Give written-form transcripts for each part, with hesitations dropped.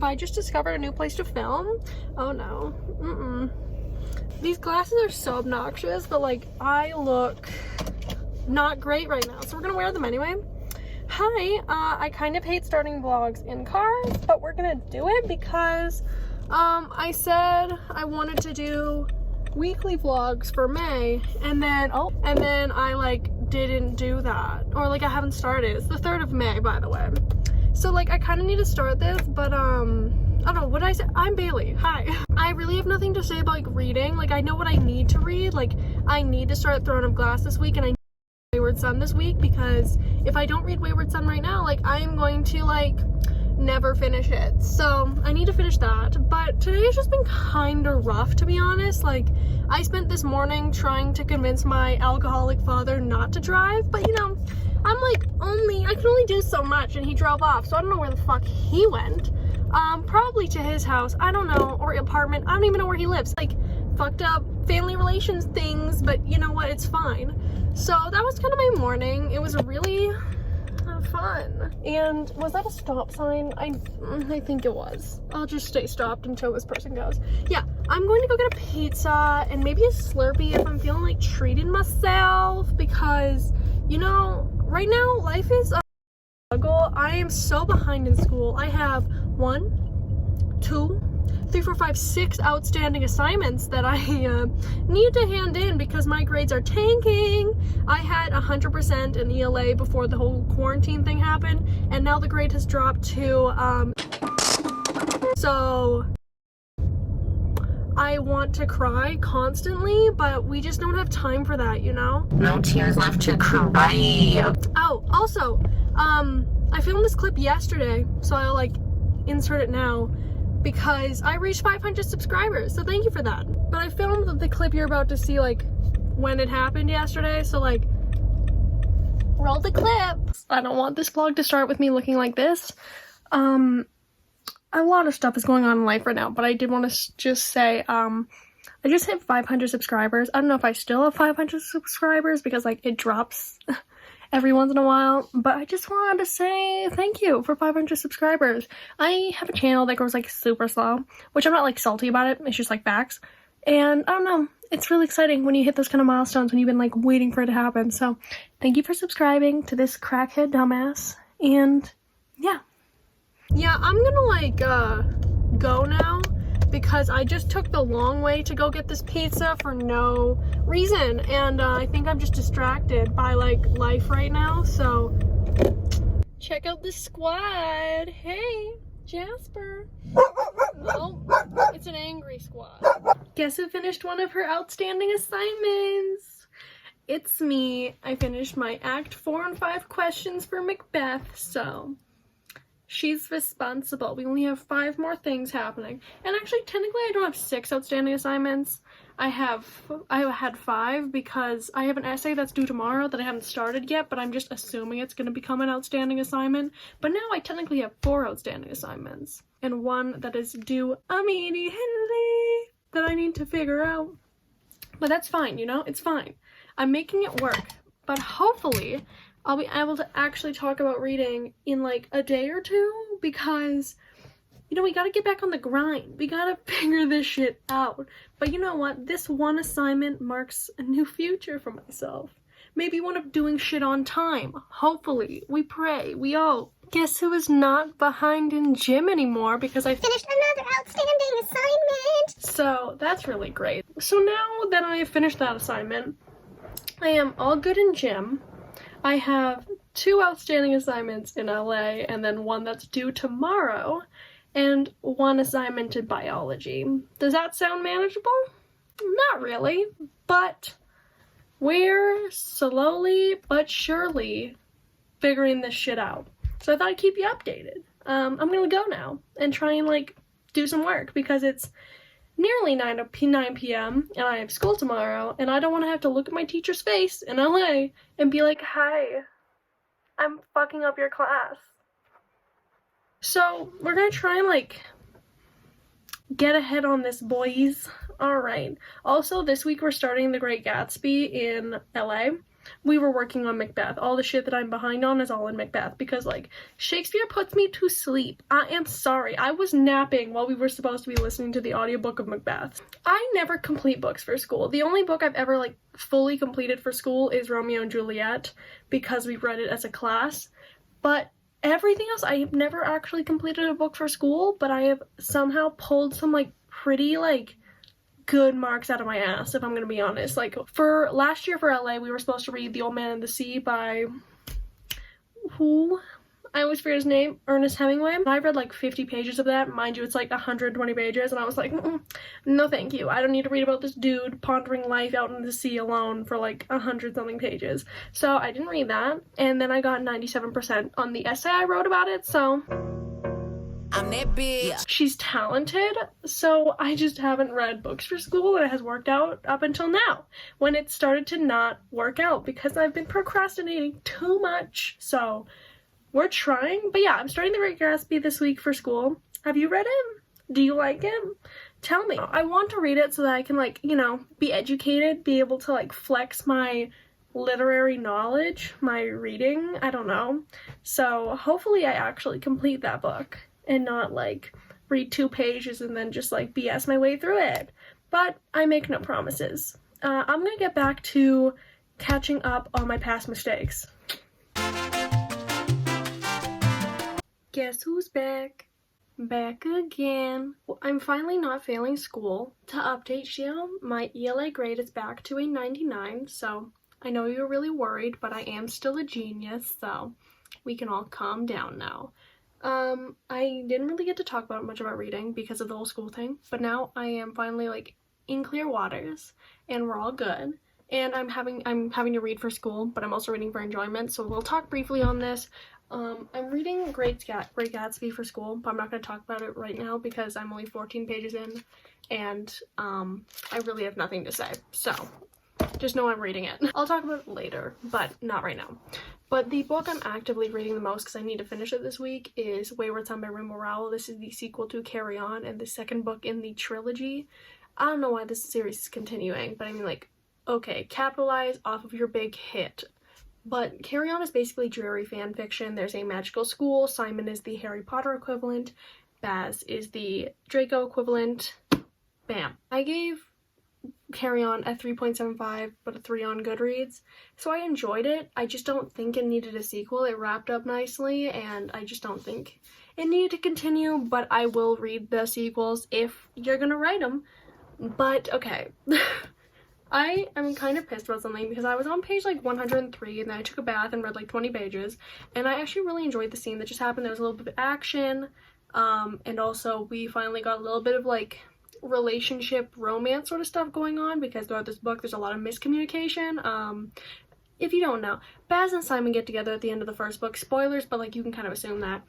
Have I just discovered a new place to film? Oh no. These glasses are so obnoxious, but like I look not great right now, so we're gonna wear them anyway. Hi, I kind of hate starting vlogs in cars, but we're gonna do it because I said I wanted to do weekly vlogs for May, and then I like didn't do that, or like I haven't started. It's the 3rd of May, by the way, so like I kind of need to start this, but I don't know, what did I say? I'm Bailey. Hi. I really have nothing to say about like reading. Like I know what I need to read. Like I need to start Throne of Glass this week, and I need Wayward Son this week, because if I don't read Wayward Son right now, like I am going to like never finish it. So I need to finish that. But today has just been kind of rough, to be honest. Like I spent this morning trying to convince my alcoholic father not to drive, but you know, I'm like I can only do so much, and he drove off, so I don't know where the fuck he went. Probably to his house, I don't know, or apartment. I don't even know where he lives. Like fucked up family relations things, but you know what, it's fine. So that was kind of my morning. It was really fun. And was that a stop sign? I think it was. I'll just stay stopped until this person goes. Yeah, I'm going to go get a pizza and maybe a Slurpee if I'm feeling like treating myself, because you know, right now life is a struggle. I am so behind in school. I have 1, 2, 3, 4, 5, 6 outstanding assignments that I need to hand in because my grades are tanking. I had 100% in ELA before the whole quarantine thing happened, and now the grade has dropped to so I want to cry constantly, but we just don't have time for that, you know? No tears left to cry. Oh, also, I filmed this clip yesterday, so I'll like insert it now, because I reached 500 subscribers, so thank you for that. But I filmed the clip you're about to see like when it happened yesterday, so like roll the clip. I don't want this vlog to start with me looking like this. A lot of stuff is going on in life right now, but I did want to just say I just hit 500 subscribers. I don't know if I still have 500 subscribers because like it drops every once in a while, but I just wanted to say thank you for 500 subscribers. I have a channel that goes like super slow, which I'm not like salty about it, it's just like facts. And I don't know, it's really exciting when you hit those kind of milestones when you've been like waiting for it to happen. So thank you for subscribing to this crackhead dumbass, and yeah, I'm gonna like go now, because I just took the long way to go get this pizza for no reason, and I think I'm just distracted by like life right now. So check out the squad. Hey, Jasper. Oh, it's an angry squad. Guess who finished one of her outstanding assignments? It's me. I finished my Act 4 and 5 questions for Macbeth, so she's responsible. We only have 5 more things happening. And actually, technically, I don't have 6 outstanding assignments. I had 5 because I have an essay that's due tomorrow that I haven't started yet, but I'm just assuming it's going to become an outstanding assignment. But now I technically have 4 outstanding assignments, and 1 that is due immediately that I need to figure out. But that's fine, you know? It's fine. I'm making it work. But hopefully I'll be able to actually talk about reading in like a day or 2, because, you know, we gotta get back on the grind. We gotta figure this shit out. But you know what? This one assignment marks a new future for myself. Maybe one of doing shit on time. Hopefully. We pray. We all. Guess who is not behind in gym anymore, because I finished another outstanding assignment. So that's really great. So now that I have finished that assignment, I am all good in gym. I have 2 outstanding assignments in LA, and then 1 that's due tomorrow, and 1 assignment in biology. Does that sound manageable? Not really, but we're slowly but surely figuring this shit out. So I thought I'd keep you updated. I'm gonna go now and try and like do some work, because it's nearly 9 p.m. and I have school tomorrow, and I don't want to have to look at my teacher's face in LA and be like, hi, I'm fucking up your class. So we're gonna try and like get ahead on this, boys. Alright. Also, this week we're starting The Great Gatsby in LA. we were working on Macbeth. All the shit that I'm behind on is all in Macbeth because, like, Shakespeare puts me to sleep. I am sorry. I was napping while we were supposed to be listening to the audiobook of Macbeth. I never complete books for school. The only book I've ever, like, fully completed for school is Romeo and Juliet because we read it as a class. But everything else, I have never actually completed a book for school, but I have somehow pulled some, like, pretty, like, good marks out of my ass, if I'm gonna be honest. Like, for last year for LA, we were supposed to read The Old Man and the Sea by I always forget his name, Ernest Hemingway. I read like 50 pages of that. Mind you, it's like 120 pages, and I was like, no thank you. I don't need to read about this dude pondering life out in the sea alone for like 100-something pages. So I didn't read that, and then I got 97% on the essay I wrote about it, so I'm that bitch. She's talented, so I just haven't read books for school, and it has worked out up until now, when it started to not work out because I've been procrastinating too much. So we're trying, but yeah, I'm starting The Great Gatsby this week for school. Have you read it? Do you like it? Tell me. I want to read it so that I can, like, you know, be educated, be able to, like, flex my literary knowledge, my reading, I don't know. So hopefully I actually complete that book and not, like, read 2 pages and then just, like, BS my way through it. But I make no promises. I'm gonna get back to catching up on my past mistakes. Guess who's back? Back again. I'm finally not failing school. To update you, my ELA grade is back to a 99, so I know you're really worried, but I am still a genius, so we can all calm down now. I didn't really get to talk much about reading because of the whole school thing, but now I am finally, like, in clear waters, and we're all good. And I'm having to read for school, but I'm also reading for enjoyment, so we'll talk briefly on this. I'm reading Great Gatsby for school, but I'm not going to talk about it right now because I'm only 14 pages in, and I really have nothing to say, so just know I'm reading it. I'll talk about it later, but not right now. But the book I'm actively reading the most, because I need to finish it this week, is Wayward Son by Rainbow Rowell. This is the sequel to Carry On and the second book in the trilogy. I don't know why this series is continuing, but I mean, like, okay, capitalize off of your big hit. But Carry On is basically dreary fan fiction. There's a magical school. Simon is the Harry Potter equivalent. Baz is the Draco equivalent. Bam. I gave Carry On a 3.75, but a 3 on Goodreads. So I enjoyed it. I just don't think it needed a sequel. It wrapped up nicely, and I just don't think it needed to continue, but I will read the sequels if you're gonna write them. But, okay. I am kind of pissed about something because I was on page like 103 and then I took a bath and read like 20 pages, and I actually really enjoyed the scene that just happened. There was a little bit of action, and also we finally got a little bit of like relationship romance sort of stuff going on because throughout this book there's a lot of miscommunication. If you don't know, Baz and Simon get together at the end of the first book. Spoilers, but like you can kind of assume that.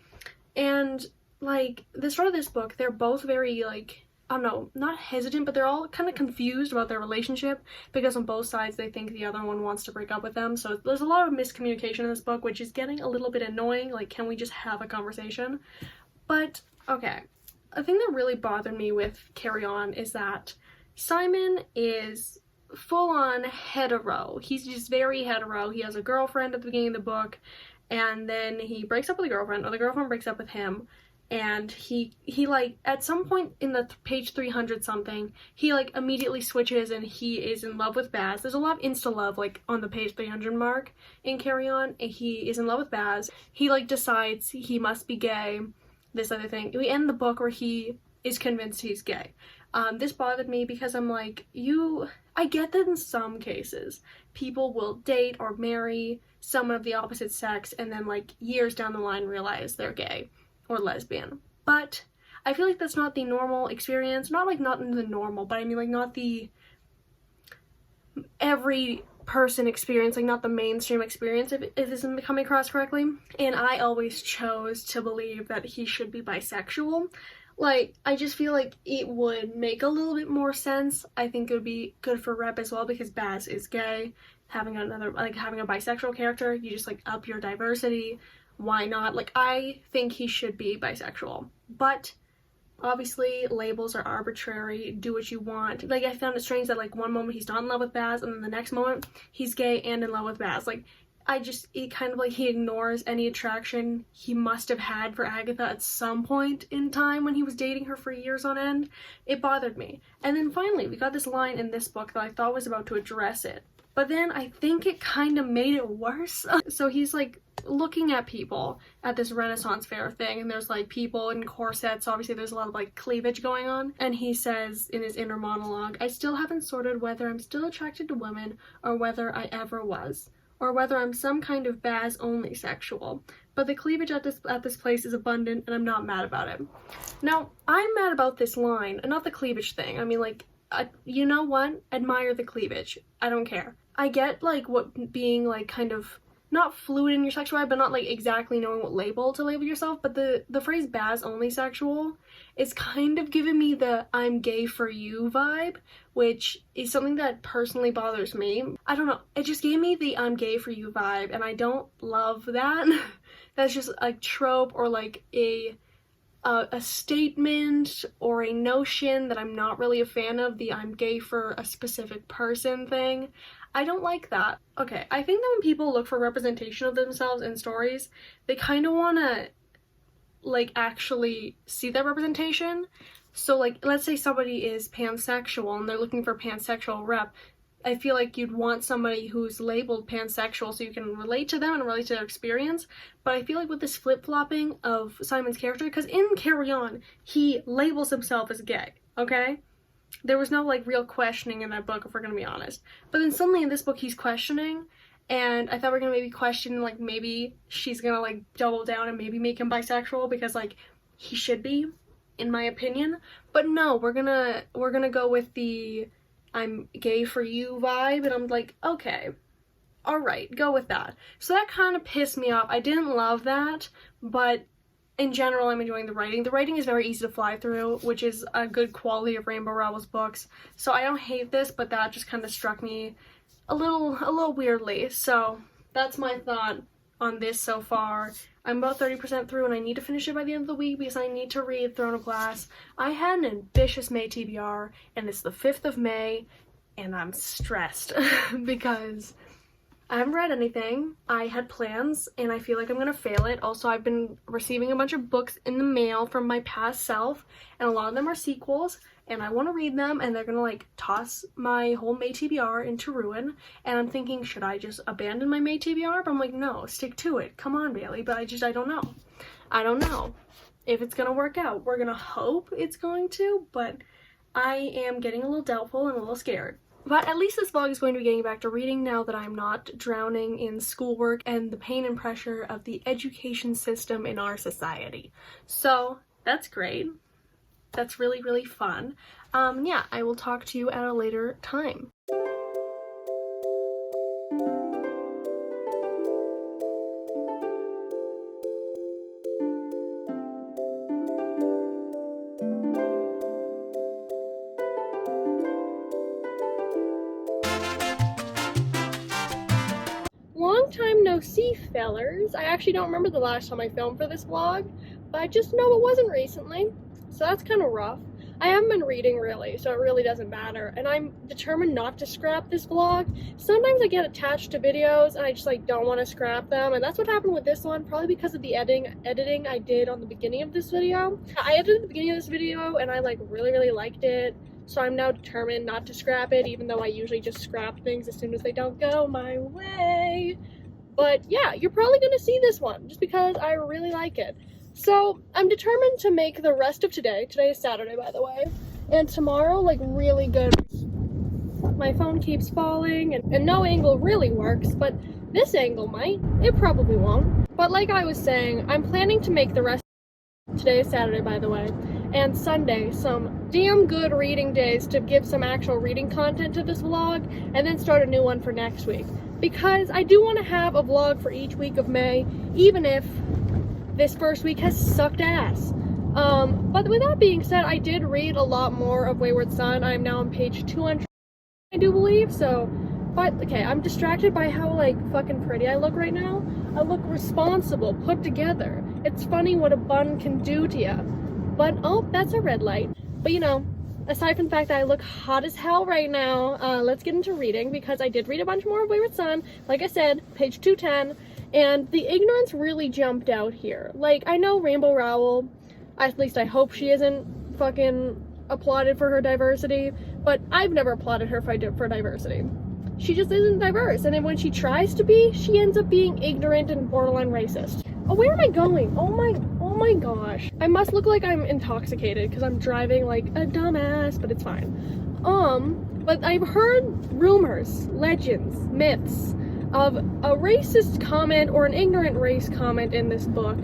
And like the start of this book, they're both very like, I don't know, not hesitant, but they're all kind of confused about their relationship because on both sides they think the other one wants to break up with them. So there's a lot of miscommunication in this book, which is getting a little bit annoying. Like, can we just have a conversation? But, okay. A thing that really bothered me with Carry On is that Simon is full-on hetero. He's just very hetero. He has a girlfriend at the beginning of the book, and then he breaks up with a girlfriend, or the girlfriend breaks up with him. And he like, at some point in the page 300 something, he like immediately switches and he is in love with Baz. There's a lot of insta-love like on the page 300 mark in Carry On. And he is in love with Baz. He like decides he must be gay, this other thing. We end the book where he is convinced he's gay. This bothered me because I'm like, I get that in some cases people will date or marry someone of the opposite sex and then like years down the line realize they're gay or lesbian, but I feel like that's not the normal experience. Not like not the normal, but I mean like not the every person experience, like not the mainstream experience, if it isn't coming across correctly. And I always chose to believe that he should be bisexual. Like, I just feel like it would make a little bit more sense. I think it would be good for rep as well because Baz is gay. Having a bisexual character, you just like up your diversity. Why not? Like, I think he should be bisexual, but Obviously, labels are arbitrary, do what you want. Like, I found it strange that, like, one moment he's not in love with Baz, and then the next moment he's gay and in love with Baz. Like, it kind of, like, he ignores any attraction he must have had for Agatha at some point in time when he was dating her for years on end. It bothered me. And then finally, we got this line in this book that I thought was about to address it. But then I think it kind of made it worse. So he's, like, looking at people at this Renaissance fair thing, and there's, like, people in corsets. Obviously there's a lot of, like, cleavage going on, and he says in his inner monologue, "I still haven't sorted whether I'm still attracted to women or whether I ever was, or whether I'm some kind of Baz only sexual, but the cleavage at this place is abundant and I'm not mad about it." Now, I'm mad about this line, and not the cleavage thing. I mean, like, you know what? Admire the cleavage. I don't care. I get, like, what being, like, kind of not fluid in your sexuality, but not, like, exactly knowing what label to label yourself, but the phrase Baz only sexual is kind of giving me the I'm gay for you vibe, which is something that personally bothers me. I don't know, it just gave me the I'm gay for you vibe, and I don't love that. That's just a trope, or like a statement or a notion that I'm not really a fan of, the I'm gay for a specific person thing. I don't like that. Okay, I think that when people look for representation of themselves in stories, they kind of want to, like, actually see that representation. So, like, let's say somebody is pansexual and they're looking for pansexual rep. I feel like you'd want somebody who's labeled pansexual so you can relate to them and relate to their experience. But I feel like with this flip-flopping of Simon's character, because in Carry On, he labels himself as gay, okay? There was no, like, real questioning in that book, if we're gonna be honest. But then suddenly in this book he's questioning, and I thought we were gonna maybe question, like, maybe she's gonna, like, double down and maybe make him bisexual, because, like, he should be, in my opinion. But no, we're gonna go with the I'm gay for you vibe, and I'm like, okay, alright, go with that. So that kind of pissed me off. I didn't love that, but in general, I'm enjoying the writing. The writing is very easy to fly through, which is a good quality of Rainbow Rowell's books. So I don't hate this, but that just kind of struck me a little weirdly. So that's my thought on this so far. I'm about 30% through, and I need to finish it by the end of the week because I need to read Throne of Glass. I had an ambitious May TBR, and it's the 5th of May, and I'm stressed because I haven't read anything. I had plans, and I feel like I'm gonna fail it. Also, I've been receiving a bunch of books in the mail from my past self, and a lot of them are sequels, and I want to read them, and they're gonna, like, toss my whole May TBR into ruin. And I'm thinking, should I just abandon my May TBR? But I'm like, no, stick to it. Come on, Bailey. But I don't know. I don't know if it's gonna work out. We're gonna hope it's going to, but I am getting a little doubtful and a little scared. But at least this vlog is going to be getting back to reading now that I'm not drowning in schoolwork and the pain and pressure of the education system in our society. So that's great. That's really, really fun. Yeah, I will talk to you at a later time. Long time no see, fellers. I actually don't remember the last time I filmed for this vlog, but I just know it wasn't recently, so that's kind of rough. I haven't been reading really, so it really doesn't matter, and I'm determined not to scrap this vlog. Sometimes I get attached to videos and I just, like, don't want to scrap them, and that's what happened with this one, probably because of the editing I did on the beginning of this video. I edited the beginning of this video and I, like, really liked it. So I'm now determined not to scrap it, even though I usually just scrap things as soon as they don't go my way. But yeah, you're probably gonna see this one, just because I really like it. So I'm determined to make the rest of today is Saturday, by the way, and tomorrow, like, really good. My phone keeps falling, and no angle really works, but this angle might. It probably won't. But like I was saying, I'm planning to make the rest. Today is Saturday, by the way, and Sunday some damn good reading days to give some actual reading content to this vlog, and then start a new one for next week, because I do want to have a vlog for each week of May, even if this first week has sucked ass. But with that being said, I did read a lot more of Wayward Son. I'm now on page 200, I do believe, so, but okay, I'm distracted by how, like, fucking pretty I look right now. I look responsible, put together. It's funny what a bun can do to you. But, oh, that's a red light. But, you know, aside from the fact that I look hot as hell right now, let's get into reading, because I did read a bunch more of Wayward Son. Like I said, page 210, and the ignorance really jumped out here. Like, I know Rainbow Rowell, at least I hope she isn't fucking applauded for her diversity, but I've never applauded her for diversity. She just isn't diverse, and then when she tries to be, she ends up being ignorant and borderline racist. Oh, where am I going? Oh my gosh. I must look like I'm intoxicated because I'm driving like a dumbass, but it's fine. But I've heard rumors, legends, myths of a racist comment or an ignorant race comment in this book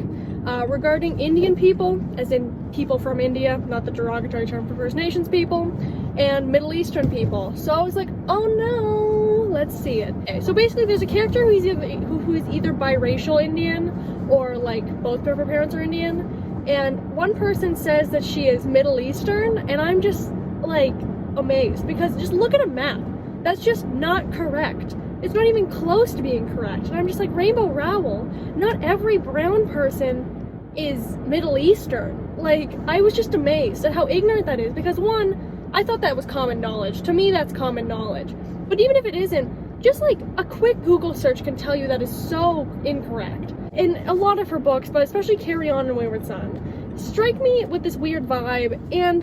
regarding Indian people, as in people from India, not the derogatory term for First Nations people, and Middle Eastern people. So I was like, oh no, let's see it. Okay, so basically there's a character who is either biracial Indian or like both of her parents are Indian, and one person says that she is Middle Eastern, and I'm just like amazed, because just look at a map. That's just not correct. It's not even close to being correct. And I'm just like, Rainbow Rowell, not every brown person is Middle Eastern. Like, I was just amazed at how ignorant that is, because one, I thought that was common knowledge. To me, that's common knowledge. But even if it isn't, just like a quick Google search can tell you that is so incorrect. In a lot of her books, but especially Carry On and Wayward Son, strike me with this weird vibe, and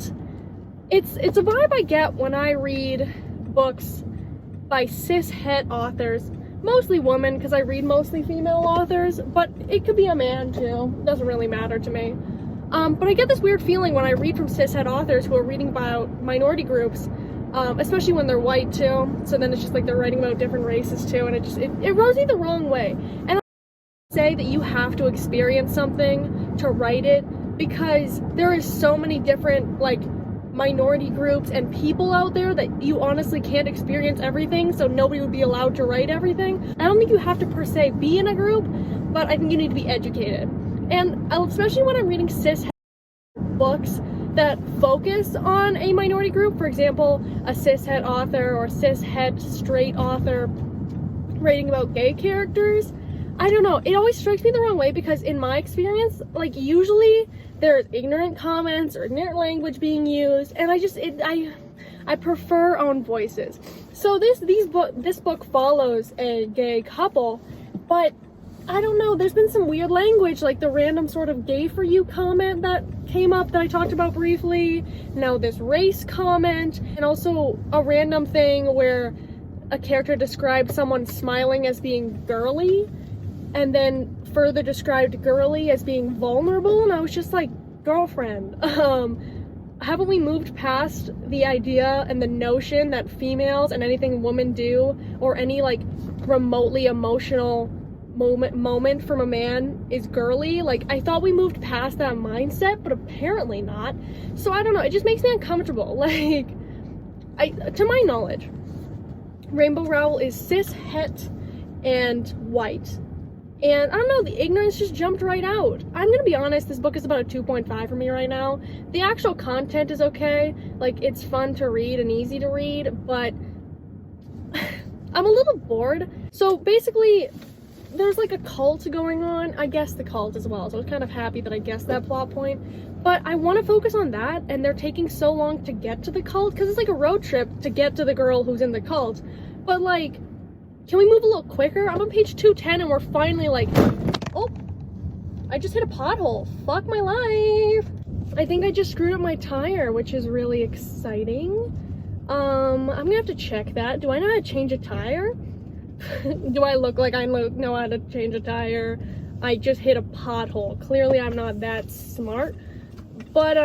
it's a vibe I get when I read books by cis-het authors, mostly women, because I read mostly female authors, but it could be a man too, doesn't really matter to me. But I get this weird feeling when I read from cis-het authors who are reading about minority groups, especially when they're white too, so then it's just like they're writing about different races too, and it rubs me the wrong way. And I say that you have to experience something to write it, because there is so many different like minority groups and people out there that you honestly can't experience everything, so nobody would be allowed to write everything. I don't think you have to per se be in a group, but I think you need to be educated. And especially when I'm reading cis books that focus on a minority group, for example, a cis-het author or cis-het straight author writing about gay characters, I don't know, it always strikes me the wrong way, because in my experience, like, usually there's ignorant comments or ignorant language being used, and I prefer own voices. So this book follows a gay couple, but I don't know, there's been some weird language, like the random sort of gay for you comment that came up that I talked about briefly, now this race comment, and also a random thing where a character described someone smiling as being girly, and then further described girly as being vulnerable, and I was just like, girlfriend, haven't we moved past the idea and the notion that females and anything women do, or any like remotely emotional moment from a man is girly? Like, I thought we moved past that mindset, but apparently not. So I don't know, it just makes me uncomfortable. Like, to my knowledge, Rainbow Rowell is cis-het and white. And I don't know, the ignorance just jumped right out. I'm gonna be honest, this book is about a 2.5 for me right now. The actual content is okay. Like, it's fun to read and easy to read, but I'm a little bored. So basically, there's like a cult going on. I guessed the cult as well, so I was kind of happy that I guessed that plot point. But I want to focus on that, and they're taking so long to get to the cult, because it's like a road trip to get to the girl who's in the cult. But like, can we move a little quicker? I'm on page 210 and we're finally like, oh, I just hit a pothole. Fuck my life. I think I just screwed up my tire, which is really exciting. I'm gonna have to check that. Do I know how to change a tire? Do I look like I know how to change a tire? I just hit a pothole. Clearly I'm not that smart. But,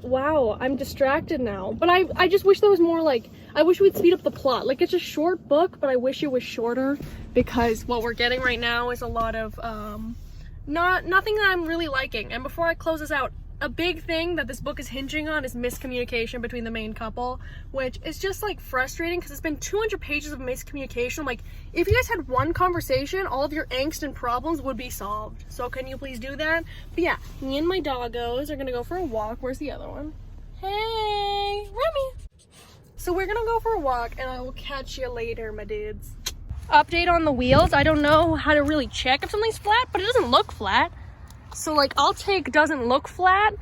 wow, I'm distracted now. But I just wish there was more, like, I wish we'd speed up the plot. Like, it's a short book, but I wish it was shorter, because what we're getting right now is a lot of, nothing that I'm really liking. And before I close this out, a big thing that this book is hinging on is miscommunication between the main couple, which is just like frustrating, because it's been 200 pages of miscommunication. Like, if you guys had one conversation, all of your angst and problems would be solved. So can you please do that? But yeah, me and my doggos are gonna go for a walk. Where's the other one? Hey, Remy. So we're gonna go for a walk, and I will catch you later, my dudes. Update on the wheels. I don't know how to really check if something's flat, but it doesn't look flat. So like, I'll take doesn't look flat,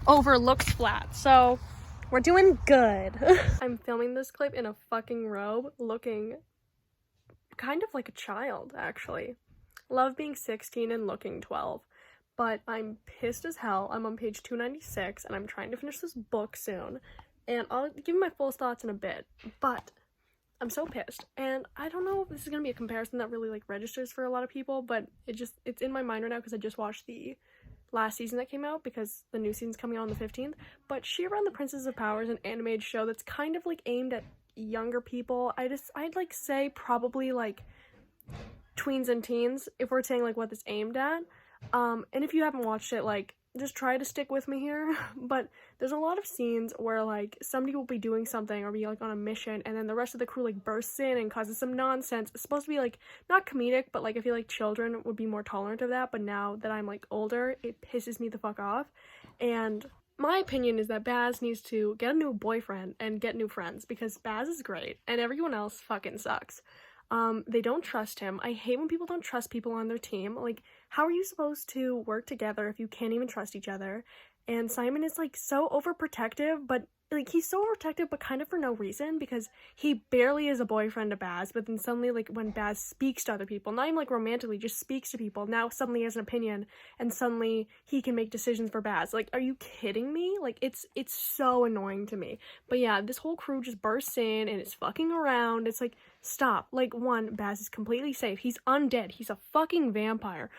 over looks flat. So we're doing good. I'm filming this clip in a fucking robe, looking kind of like a child, actually. Love being 16 and looking 12. But I'm pissed as hell. I'm on page 296 and I'm trying to finish this book soon. And I'll give you my full thoughts in a bit. But I'm so pissed. And I don't know if this is going to be a comparison that really like registers for a lot of people, but it's in my mind right now because I just watched the last season that came out because the new season's coming out on the 15th. But She-Ra and the Princess of Power is an animated show that's kind of like aimed at younger people. I'd like say probably like tweens and teens if we're saying like what this aimed at. And if you haven't watched it, like, just try to stick with me here, but there's a lot of scenes where, like, somebody will be doing something or be, like, on a mission, and then the rest of the crew, like, bursts in and causes some nonsense. It's supposed to be, like, not comedic, but, like, I feel like children would be more tolerant of that, but now that I'm, like, older, it pisses me the fuck off, and my opinion is that Baz needs to get a new boyfriend and get new friends, because Baz is great, and everyone else fucking sucks. They don't trust him. I hate when people don't trust people on their team. Like, how are you supposed to work together if you can't even trust each other? And Simon is, like, so overprotective, but, like, he's so overprotective, but kind of for no reason, because he barely is a boyfriend to Baz, but then suddenly, like, when Baz speaks to other people, not even, like, romantically, just speaks to people, now suddenly he has an opinion, and suddenly he can make decisions for Baz. Like, are you kidding me? Like, it's so annoying to me. But yeah, this whole crew just bursts in, and it's fucking around. It's like, stop. Like, one, Baz is completely safe. He's undead. He's a fucking vampire.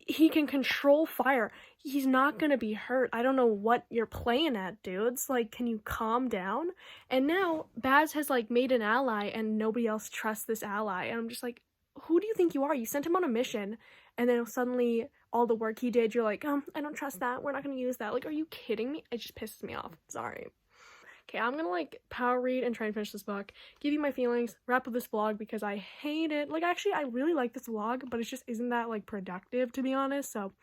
He can control fire. He's not gonna be hurt. I don't know what you're playing at, dudes. Like, can you calm down? And now, Baz has, like, made an ally, and nobody else trusts this ally. And I'm just like, who do you think you are? You sent him on a mission, and then suddenly, all the work he did, you're like, I don't trust that. We're not gonna use that. Like, are you kidding me? It just pisses me off. Sorry. Okay, I'm gonna, like, power read and try and finish this book, give you my feelings, wrap up this vlog because I hate it. Like, actually, I really like this vlog, but it just isn't that, like, productive, to be honest, so,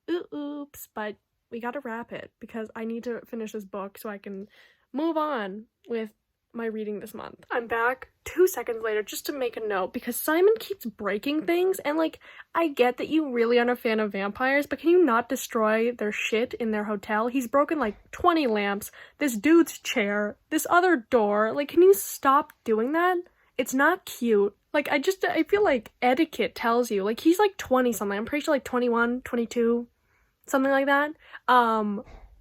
oops, but we gotta wrap it because I need to finish this book so I can move on with my reading this month. I'm back 2 seconds later just to make a note because Simon keeps breaking things, and, like, I get that you really aren't a fan of vampires, but can you not destroy their shit in their hotel? He's broken, like, 20 lamps, this dude's chair, this other door. Like, can you stop doing that? It's not cute. Like, I feel like etiquette tells you, like, he's, like, 20-something. I'm pretty sure, like, 21, 22, something like that.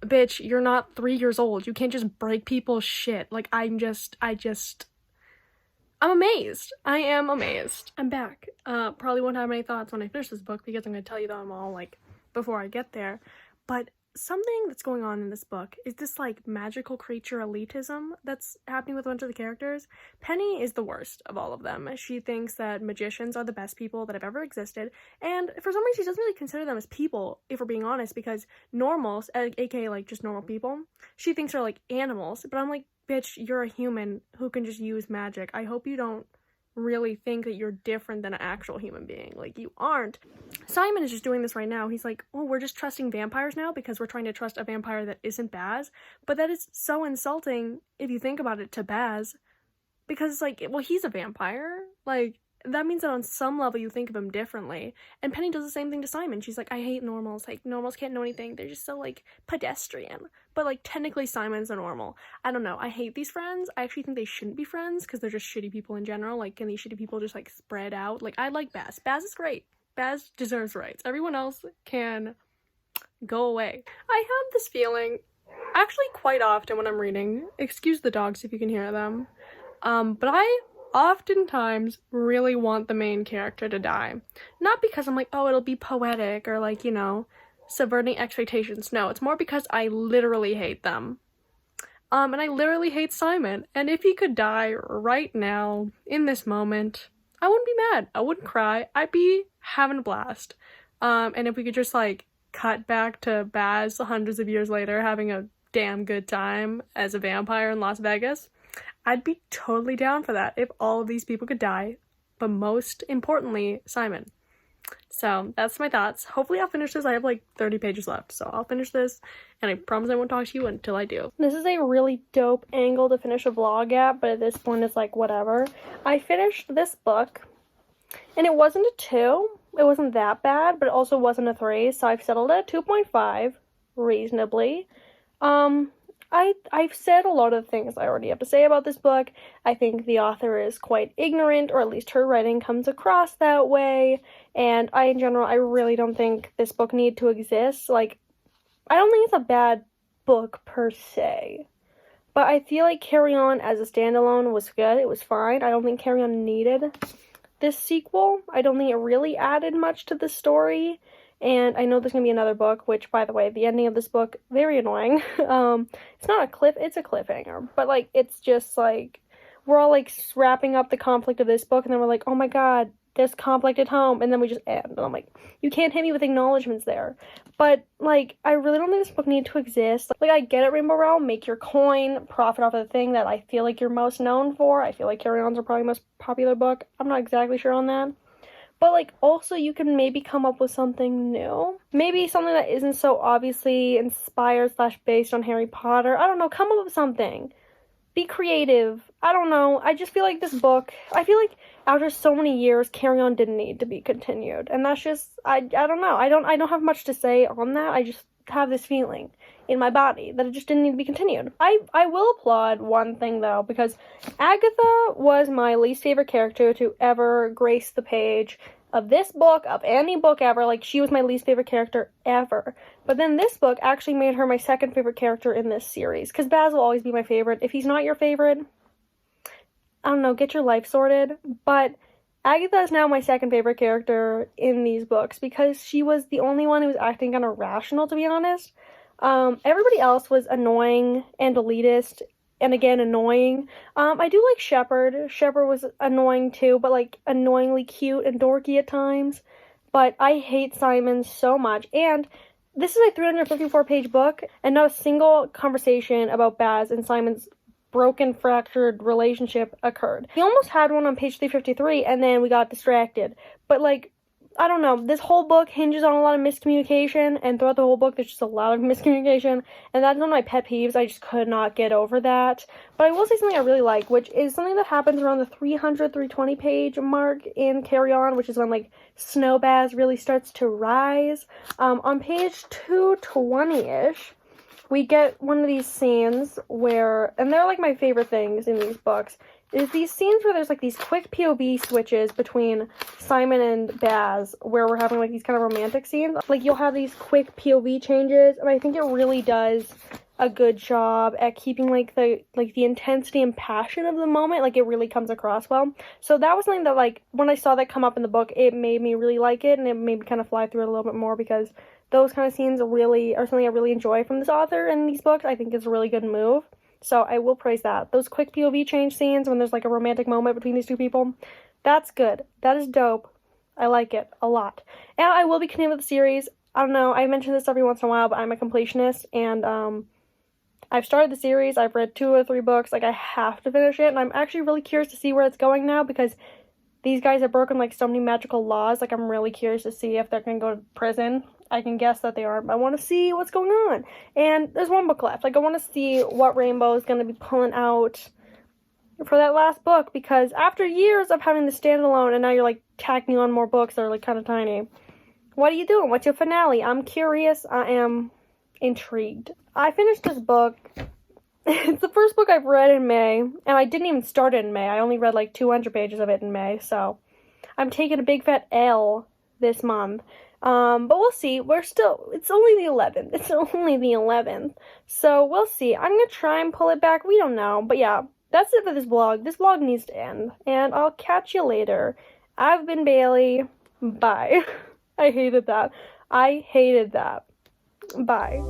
Bitch, you're not 3 years old. You can't just break people's shit. Like, I'm amazed. I am amazed. I'm back. Probably won't have any thoughts when I finish this book because I'm gonna tell you them all, like, before I get there. But something that's going on in this book is this, like, magical creature elitism that's happening with a bunch of the characters. Penny is the worst of all of them. She thinks that magicians are the best people that have ever existed, and for some reason she doesn't really consider them as people, if we're being honest, because normals, aka, like, just normal people, she thinks are, like, animals. But I'm like, bitch, you're a human who can just use magic. I hope you don't really think that you're different than an actual human being. Like, you aren't. Simon is just doing this right now. He's like, oh, we're just trusting vampires now because we're trying to trust a vampire that isn't Baz. But that is so insulting if you think about it to Baz, because, like, well, he's a vampire. Like, that means that on some level you think of him differently. And Penny does the same thing to Simon. She's like, I hate normals. Like, normals can't know anything. They're just so, like, pedestrian. But, like, technically Simon's a normal. I don't know. I hate these friends. I actually think they shouldn't be friends because they're just shitty people in general. Like, can these shitty people just, like, spread out? Like, I like Baz. Baz is great. Baz deserves rights. Everyone else can go away. I have this feeling, actually quite often when I'm reading, excuse the dogs if you can hear them, but I oftentimes really want the main character to die. Not because I'm like, oh, it'll be poetic or, like, you know, subverting expectations. No, it's more because I literally hate them. And I literally hate Simon. And if he could die right now, in this moment, I wouldn't be mad. I wouldn't cry. I'd be having a blast. And if we could just, like, cut back to Baz hundreds of years later having a damn good time as a vampire in Las Vegas, I'd be totally down for that if all of these people could die, but most importantly, Simon. So that's my thoughts. Hopefully I'll finish this. I have like 30 pages left, so I'll finish this, and I promise I won't talk to you until I do. This is a really dope angle to finish a vlog at, but at this point it's like whatever. I finished this book, and it wasn't a 2. It wasn't that bad, but it also wasn't a 3, so I've settled at a 2.5. reasonably. I've said a lot of things I already have to say about this book. I think the author is quite ignorant, or at least her writing comes across that way, and in general, I really don't think this book needed to exist. Like, I don't think it's a bad book per se, but I feel like Carry On as a standalone was good. It was fine. I don't think Carry On needed this sequel. I don't think it really added much to the story. And I know there's gonna be another book, which, by the way, the ending of this book, very annoying. It's not it's a cliffhanger, but, like, it's just, like, we're all, like, wrapping up the conflict of this book, and then we're like, oh my god, there's conflict at home, and then we just end. And I'm like, you can't hit me with acknowledgements there. But, like, I really don't think this book needed to exist. Like, I get it, Rainbow Rowell, make your coin, profit off of the thing that I feel like you're most known for. I feel like Carry On's are probably the most popular book. I'm not exactly sure on that. But, like, also you can maybe come up with something new. Maybe something that isn't so obviously inspired / based on Harry Potter. I don't know, come up with something. Be creative. I don't know. I just feel like this book, I feel like after so many years, Carry On didn't need to be continued. And that's just, I don't know. I don't have much to say on that. I just have this feeling in my body that it just didn't need to be continued. I will applaud one thing, though, because Agatha was my least favorite character to ever grace the page of this book, of any book ever. Like, she was my least favorite character ever. But then this book actually made her my second favorite character in this series, because Baz will always be my favorite. If he's not your favorite, I don't know, get your life sorted. But Agatha is now my second favorite character in these books, because she was the only one who was acting kind of rational, to be honest. Everybody else was annoying and elitist, and again, annoying. I do like Shepherd. Shepherd was annoying too, but, like, annoyingly cute and dorky at times. But I hate Simon so much, and this is a 354-page book, and not a single conversation about Baz and Simon's broken, fractured relationship occurred. We almost had one on page 353, and then we got distracted. But, like, I don't know, this whole book hinges on a lot of miscommunication, and throughout the whole book there's just a lot of miscommunication, and that's one of my pet peeves. I just could not get over that. But I will say something I really like, which is something that happens around the 320 page mark in Carry On, which is when, like, Snow Baz really starts to rise. On page 220-ish, we get one of these scenes where, and they're, like, my favorite things in these books, is these scenes where there's, like, these quick POV switches between Simon and Baz, where we're having, like, these kind of romantic scenes. Like, you'll have these quick POV changes, and I think it really does a good job at keeping, like, the intensity and passion of the moment. Like, it really comes across well. So that was something that, like, when I saw that come up in the book, it made me really like it, and it made me kind of fly through it a little bit more, because those kind of scenes really are something I really enjoy from this author in these books. I think it's a really good move. So I will praise that. Those quick POV change scenes when there's, like, a romantic moment between these two people, that's good. That is dope. I like it a lot. And I will be continuing with the series. I don't know, I mention this every once in a while, but I'm a completionist, and I've started the series. I've read 2 or 3 books. Like, I have to finish it, and I'm actually really curious to see where it's going now, because these guys have broken, like, so many magical laws. Like, I'm really curious to see if they're gonna go to prison. I can guess that they aren't, but I want to see what's going on. And there's one book left. Like, I want to see what Rainbow is going to be pulling out for that last book, because after years of having the standalone, and now you're, like, tacking on more books that are, like, kind of tiny, what are you doing? What's your finale? I'm curious. I am intrigued. I finished this book. It's the first book I've read in May, and I didn't even start it in May. I only read, like, 200 pages of it in May, so I'm taking a big fat L this month. But we'll see. It's only the 11th. It's only the 11th. So we'll see. I'm gonna try and pull it back. We don't know. But yeah, that's it for this vlog. This vlog needs to end. And I'll catch you later. I've been Bailey. Bye. I hated that. Bye.